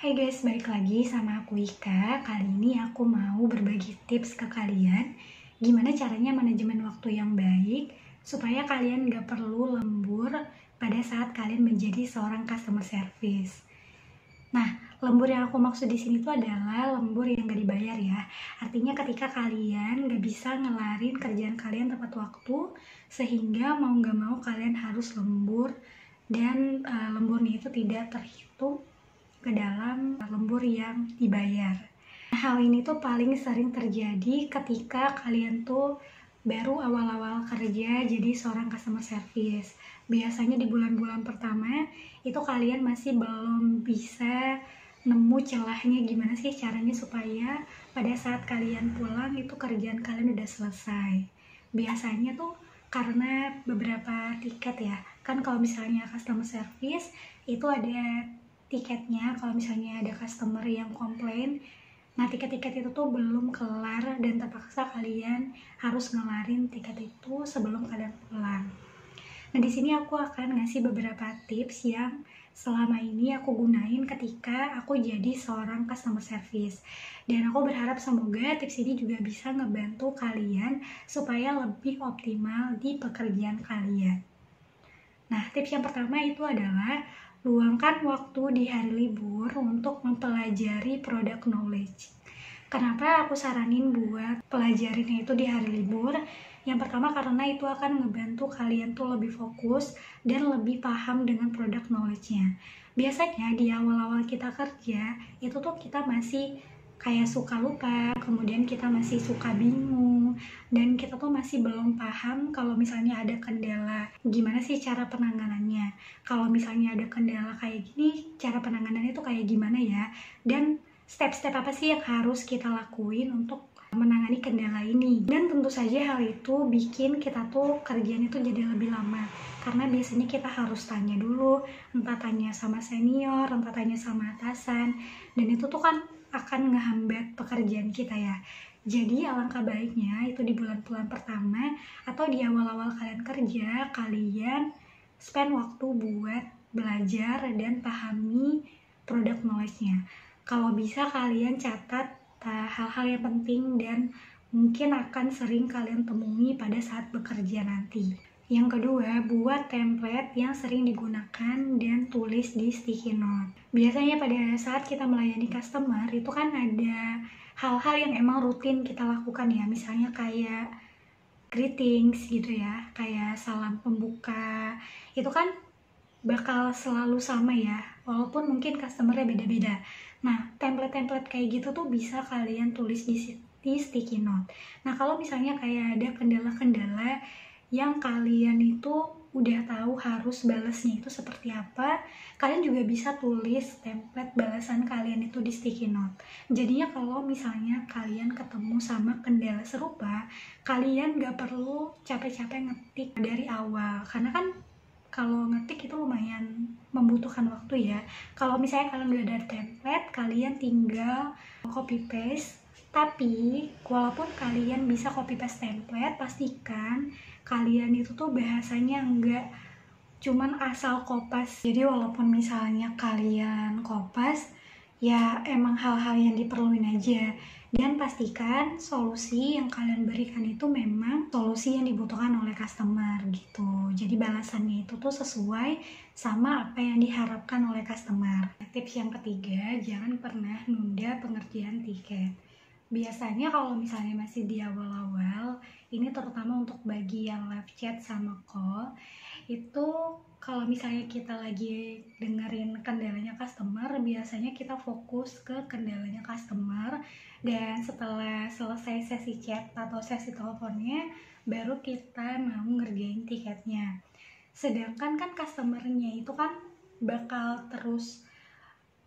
Hai guys, balik lagi sama aku Ika. Kali ini aku mau berbagi tips ke kalian gimana caranya manajemen waktu yang baik supaya kalian gak perlu lembur pada saat kalian menjadi seorang customer service. Nah, lembur yang aku maksud di sini tuh adalah lembur yang gak dibayar ya. Artinya ketika kalian gak bisa ngelarin kerjaan kalian tepat waktu, sehingga mau gak mau kalian harus lembur dan lemburnya itu tidak terhitung ke dalam lembur yang dibayar. Nah, hal ini tuh paling sering terjadi ketika kalian tuh baru awal-awal kerja jadi seorang customer service. Biasanya di bulan-bulan pertama itu kalian masih belum bisa nemu celahnya gimana sih caranya supaya pada saat kalian pulang itu kerjaan kalian udah selesai. Biasanya tuh karena beberapa tiket ya, kan kalau misalnya customer service itu ada tiketnya. Kalau misalnya ada customer yang komplain, nah tiket-tiket itu tuh belum kelar dan terpaksa kalian harus ngelarin tiket itu sebelum kalian pulang. Nah, di sini aku akan ngasih beberapa tips yang selama ini aku gunain ketika aku jadi seorang customer service. Dan aku berharap semoga tips ini juga bisa ngebantu kalian supaya lebih optimal di pekerjaan kalian. Nah, tips yang pertama itu adalah luangkan waktu di hari libur untuk mempelajari product knowledge. Kenapa aku saranin buat pelajarinnya itu di hari libur? Yang pertama karena itu akan ngebantu kalian tuh lebih fokus dan lebih paham dengan product knowledge-nya. Biasanya di awal-awal kita kerja, itu tuh kita masih kayak suka lupa, kemudian kita masih suka bingung, dan kita tuh masih belum paham kalau misalnya ada kendala, gimana sih cara penanganannya. Kalau misalnya ada kendala kayak gini, cara penanganannya tuh kayak gimana ya, dan step-step apa sih yang harus kita lakuin untuk menangani kendala ini. Dan tentu saja hal itu bikin kita tuh kerjaan itu jadi lebih lama, karena biasanya kita harus tanya dulu, entah tanya sama senior, entah tanya sama atasan, dan itu tuh kan akan ngehambat pekerjaan kita ya. Jadi alangkah baiknya itu di bulan-bulan pertama atau di awal-awal kalian kerja, kalian spend waktu buat belajar dan pahami product knowledge-nya. Kalau bisa kalian catat hal-hal yang penting dan mungkin akan sering kalian temui pada saat bekerja nanti. Yang kedua, buat template yang sering digunakan dan tulis di sticky note. Biasanya pada saat kita melayani customer itu kan ada hal-hal yang emang rutin kita lakukan ya, misalnya kayak greetings gitu ya, kayak salam pembuka, itu kan bakal selalu sama ya, walaupun mungkin customernya beda-beda. Nah, template-template kayak gitu tuh bisa kalian tulis di sticky note. Nah, kalau misalnya kayak ada kendala-kendala yang kalian itu udah tahu harus balasnya itu seperti apa, kalian juga bisa tulis template balasan kalian itu di sticky note. Jadinya kalau misalnya kalian ketemu sama kendala serupa, kalian gak perlu capek-capek ngetik dari awal, karena kan kalau ngetik itu lumayan membutuhkan waktu ya. Kalau misalnya kalian udah ada template, kalian tinggal copy paste. Tapi walaupun kalian bisa copy paste template, pastikan kalian itu tuh bahasanya enggak cuman asal kopas. Jadi walaupun misalnya kalian kopas, ya emang hal-hal yang diperluin aja. Dan pastikan solusi yang kalian berikan itu memang solusi yang dibutuhkan oleh customer gitu. Jadi balasannya itu tuh sesuai sama apa yang diharapkan oleh customer. Tips yang ketiga, jangan pernah nunda pengerjaan tiket. Biasanya kalau misalnya masih di awal-awal, ini terutama untuk bagi yang live chat sama call, itu kalau misalnya kita lagi dengerin kendalanya customer, biasanya kita fokus ke kendalanya customer, dan setelah selesai sesi chat atau sesi teleponnya, baru kita mau ngerjain tiketnya. Sedangkan kan customernya itu kan bakal terus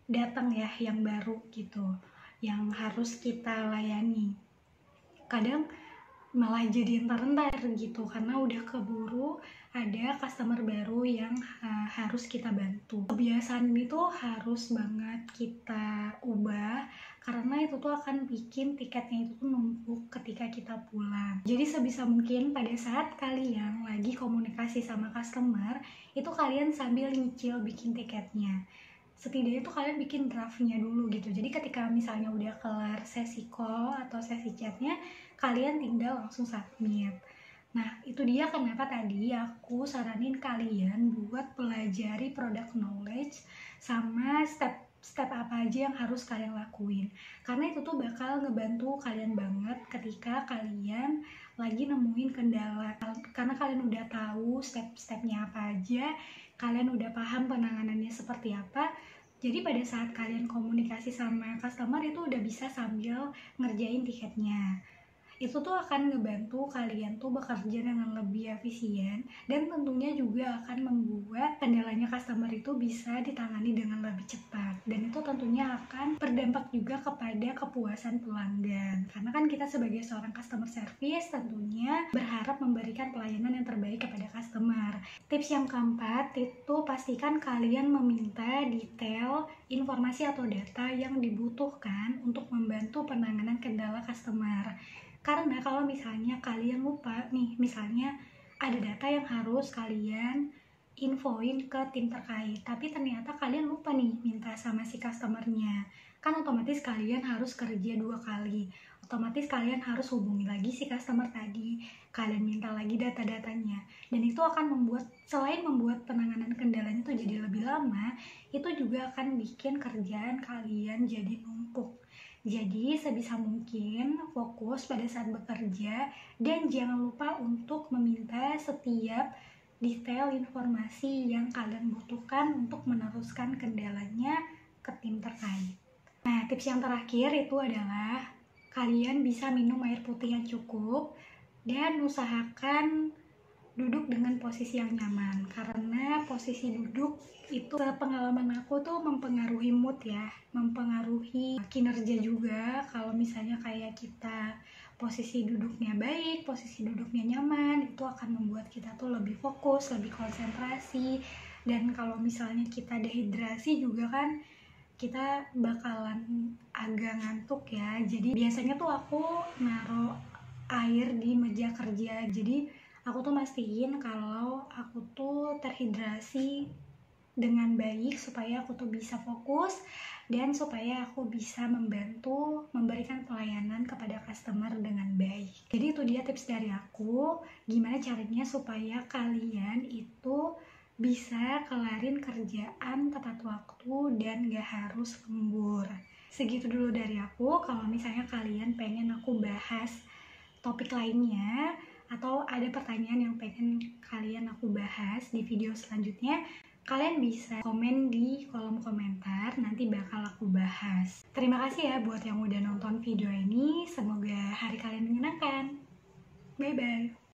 datang ya, yang baru gitu, yang harus kita layani. Kadang malah jadi entar-entar gitu, karena udah keburu ada customer baru yang harus kita bantu. Kebiasaan itu harus banget kita ubah, karena itu tuh akan bikin tiketnya itu tuh numpuk ketika kita pulang. Jadi sebisa mungkin pada saat kalian lagi komunikasi sama customer, itu kalian sambil nyicil bikin tiketnya. setidaknya tuh kalian bikin draftnya dulu gitu. Jadi ketika misalnya udah kelar sesi call atau sesi chatnya, kalian tinggal langsung submit. Nah, itu dia kenapa tadi aku saranin kalian buat pelajari product knowledge sama step apa aja yang harus kalian lakuin. Karena itu tuh bakal ngebantu kalian banget ketika kalian lagi nemuin kendala. Karena kalian udah tahu step-stepnya apa aja, kalian udah paham penanganannya seperti apa. Jadi pada saat kalian komunikasi sama customer itu udah bisa sambil ngerjain tiketnya. Itu tuh akan ngebantu kalian tuh bekerja dengan lebih efisien dan tentunya juga akan membuat kendalanya customer itu bisa ditangani dengan lebih cepat, dan itu tentunya akan berdampak juga kepada kepuasan pelanggan, karena kan kita sebagai seorang customer service tentunya berharap memberikan pelayanan yang terbaik kepada customer. Tips yang keempat itu pastikan kalian meminta detail informasi atau data yang dibutuhkan untuk membantu penanganan kendala customer. Karena kalau misalnya kalian lupa nih, misalnya ada data yang harus kalian infoin ke tim terkait, tapi ternyata kalian lupa nih minta sama si customernya, kan otomatis kalian harus kerja 2 kali. Otomatis kalian harus hubungi lagi si customer tadi, kalian minta lagi data-datanya, dan itu akan membuat, selain membuat penanganan kendalanya tuh jadi lebih lama, itu juga akan bikin kerjaan kalian jadi numpuk. Jadi sebisa mungkin fokus pada saat bekerja dan jangan lupa untuk meminta setiap detail informasi yang kalian butuhkan untuk meneruskan kendalanya ke tim terkait. Nah, tips yang terakhir itu adalah kalian bisa minum air putih yang cukup dan usahakan duduk dengan posisi yang nyaman, karena posisi duduk itu pengalaman aku tuh mempengaruhi mood ya, mempengaruhi kinerja juga. Kalau misalnya kayak kita posisi duduknya baik, posisi duduknya nyaman, itu akan membuat kita tuh lebih fokus, lebih konsentrasi. Dan kalau misalnya kita dehidrasi juga kan kita bakalan agak ngantuk ya. Jadi biasanya tuh aku naruh air di meja kerja, jadi aku tuh mastiin kalau aku tuh terhidrasi dengan baik supaya aku tuh bisa fokus dan supaya aku bisa membantu memberikan pelayanan kepada customer dengan baik. Jadi itu dia tips dari aku, gimana caranya supaya kalian itu bisa kelarin kerjaan tepat waktu dan gak harus lembur. Segitu dulu dari aku. Kalau misalnya kalian pengen aku bahas topik lainnya atau ada pertanyaan yang pengen kalian aku bahas di video selanjutnya, kalian bisa komen di kolom komentar, nanti bakal aku bahas. Terima kasih ya buat yang udah nonton video ini, semoga hari kalian menyenangkan. Bye bye.